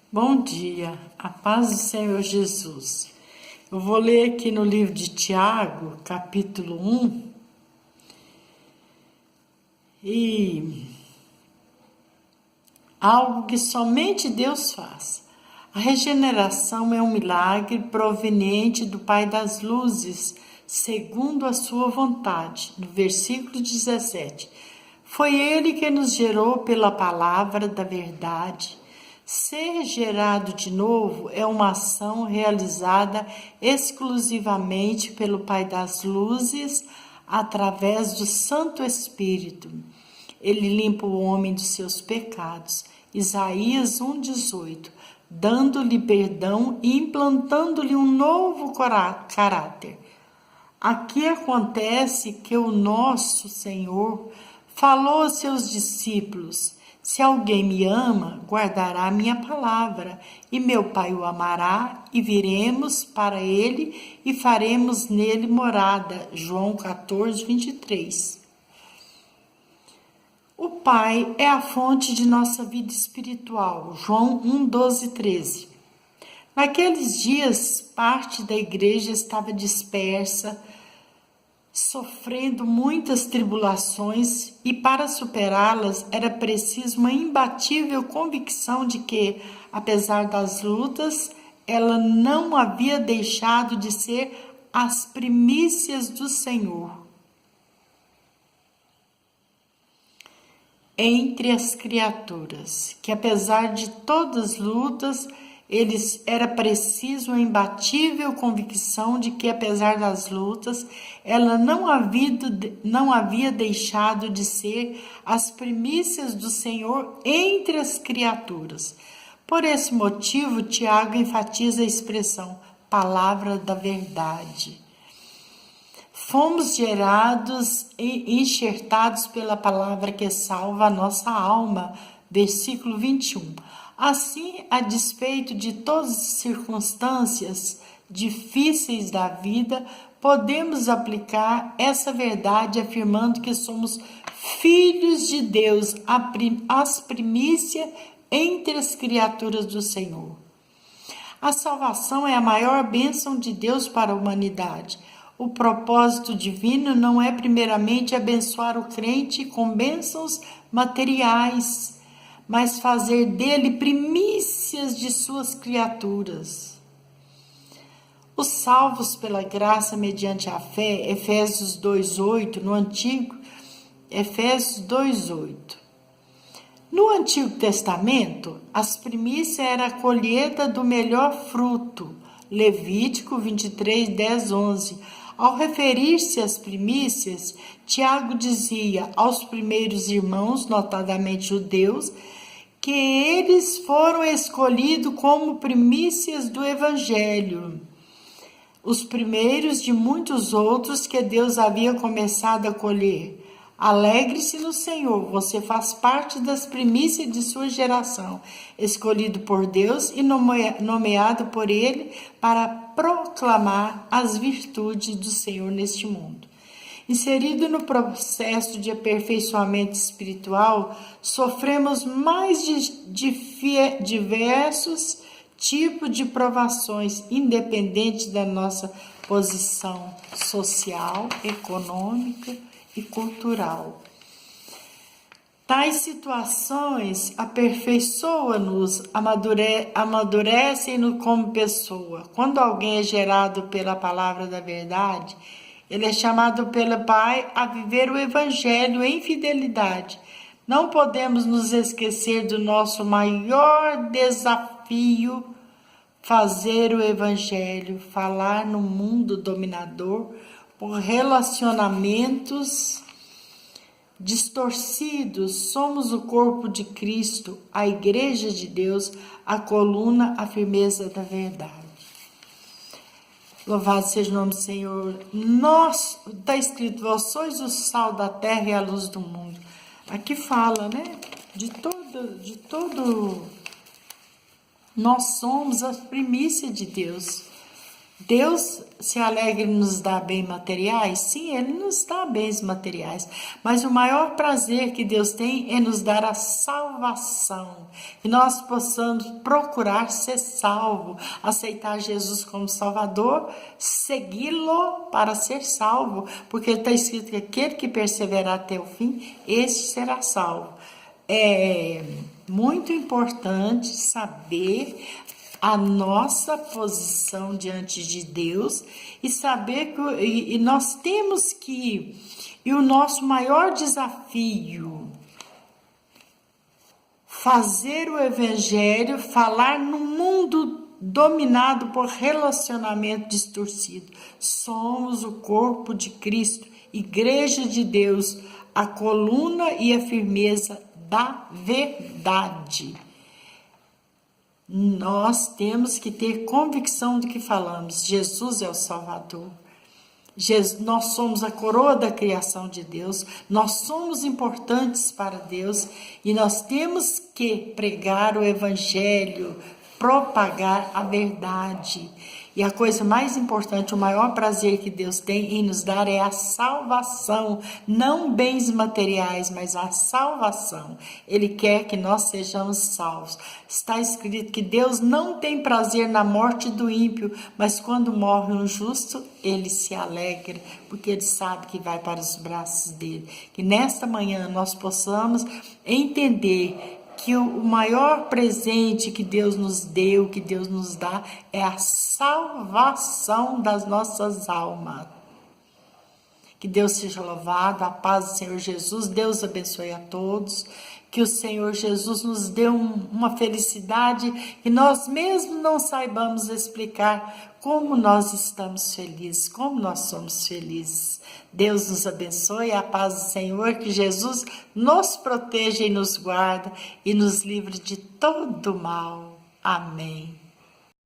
Bom dia, a paz do Senhor Jesus. Eu vou ler aqui no livro de Tiago, capítulo 1, e algo que somente Deus faz. A regeneração é um milagre proveniente do Pai das Luzes, segundo a sua vontade. No versículo 17. Foi Ele que nos gerou pela palavra da verdade. Ser gerado de novo é uma ação realizada exclusivamente pelo Pai das Luzes, através do Santo Espírito. Ele limpa o homem dos seus pecados. Isaías 1,18, dando-lhe perdão e implantando-lhe um novo caráter. Aqui acontece que o nosso Senhor falou aos seus discípulos: se alguém me ama, guardará a minha palavra, e meu Pai o amará, e viremos para ele e faremos nele morada. João 14, 23. O Pai é a fonte de nossa vida espiritual. João 1, 12, 13. Naqueles dias, parte da igreja estava dispersa, sofrendo muitas tribulações, e para superá-las era preciso uma imbatível convicção de que, apesar das lutas, ela não havia deixado de ser as primícias do Senhor entre as criaturas, que apesar de todas as lutas, era preciso uma imbatível convicção de que, apesar das lutas, ela não havia deixado de ser as primícias do Senhor entre as criaturas. Por esse motivo, Tiago enfatiza a expressão palavra da verdade. Fomos gerados e enxertados pela palavra que salva a nossa alma. Versículo 21. Assim, a despeito de todas as circunstâncias difíceis da vida, podemos aplicar essa verdade afirmando que somos filhos de Deus, as primícias entre as criaturas do Senhor. A salvação é a maior bênção de Deus para a humanidade. O propósito divino não é primeiramente abençoar o crente com bênçãos materiais, mas fazer dele primícias de suas criaturas. Os salvos pela graça mediante a fé, Efésios 2,8, Efésios 2,8. No Antigo Testamento, as primícias eram a colheita do melhor fruto, Levítico 23, 10, 11. Ao referir-se às primícias, Tiago dizia aos primeiros irmãos, notadamente judeus, que eles foram escolhidos como primícias do Evangelho, os primeiros de muitos outros que Deus havia começado a colher. Alegre-se no Senhor, você faz parte das primícias de sua geração, escolhido por Deus e nomeado por Ele para proclamar as virtudes do Senhor neste mundo. Inserido no processo de aperfeiçoamento espiritual, sofremos mais diversos tipos de provações, independente da nossa posição social, econômica e cultural. Tais situações aperfeiçoam-nos, amadurecem-nos como pessoa. Quando alguém é gerado pela palavra da verdade, ele é chamado pelo Pai a viver o Evangelho em fidelidade. Não podemos nos esquecer do nosso maior desafio: fazer o Evangelho, falar no mundo dominador por relacionamentos distorcidos. Somos o corpo de Cristo, a igreja de Deus, a coluna, a firmeza da verdade. Louvado seja o nome do Senhor. Nós, está escrito, vós sois o sal da terra e a luz do mundo. Aqui fala, né? De todo, nós somos a primícia de Deus. Deus se alegra em nos dar bens materiais? Sim, Ele nos dá bens materiais. Mas o maior prazer que Deus tem é nos dar a salvação. Que nós possamos procurar ser salvo, aceitar Jesus como Salvador, segui-lo para ser salvo. Porque está escrito que aquele que perseverar até o fim, este será salvo. É muito importante saber a nossa posição diante de Deus e saber que nós temos que, e o nosso maior desafio, fazer o evangelho, falar no mundo dominado por relacionamento distorcido. Somos o corpo de Cristo, igreja de Deus, a coluna e a firmeza da verdade. Nós temos que ter convicção do que falamos. Jesus é o Salvador. Nós somos a coroa da criação de Deus. Nós somos importantes para Deus. E nós temos que pregar o Evangelho, propagar a verdade. E a coisa mais importante, o maior prazer que Deus tem em nos dar é a salvação, não bens materiais, mas a salvação. Ele quer que nós sejamos salvos. Está escrito que Deus não tem prazer na morte do ímpio, mas quando morre um justo, ele se alegra, porque ele sabe que vai para os braços dele. Que nesta manhã nós possamos entender que o maior presente que Deus nos deu, que Deus nos dá, é a salvação das nossas almas. Que Deus seja louvado, a paz do Senhor Jesus, Deus abençoe a todos, que o Senhor Jesus nos dê uma felicidade que nós mesmos não saibamos explicar como nós estamos felizes, como nós somos felizes. Deus nos abençoe, a paz do Senhor, que Jesus nos proteja e nos guarda e nos livre de todo mal. Amém.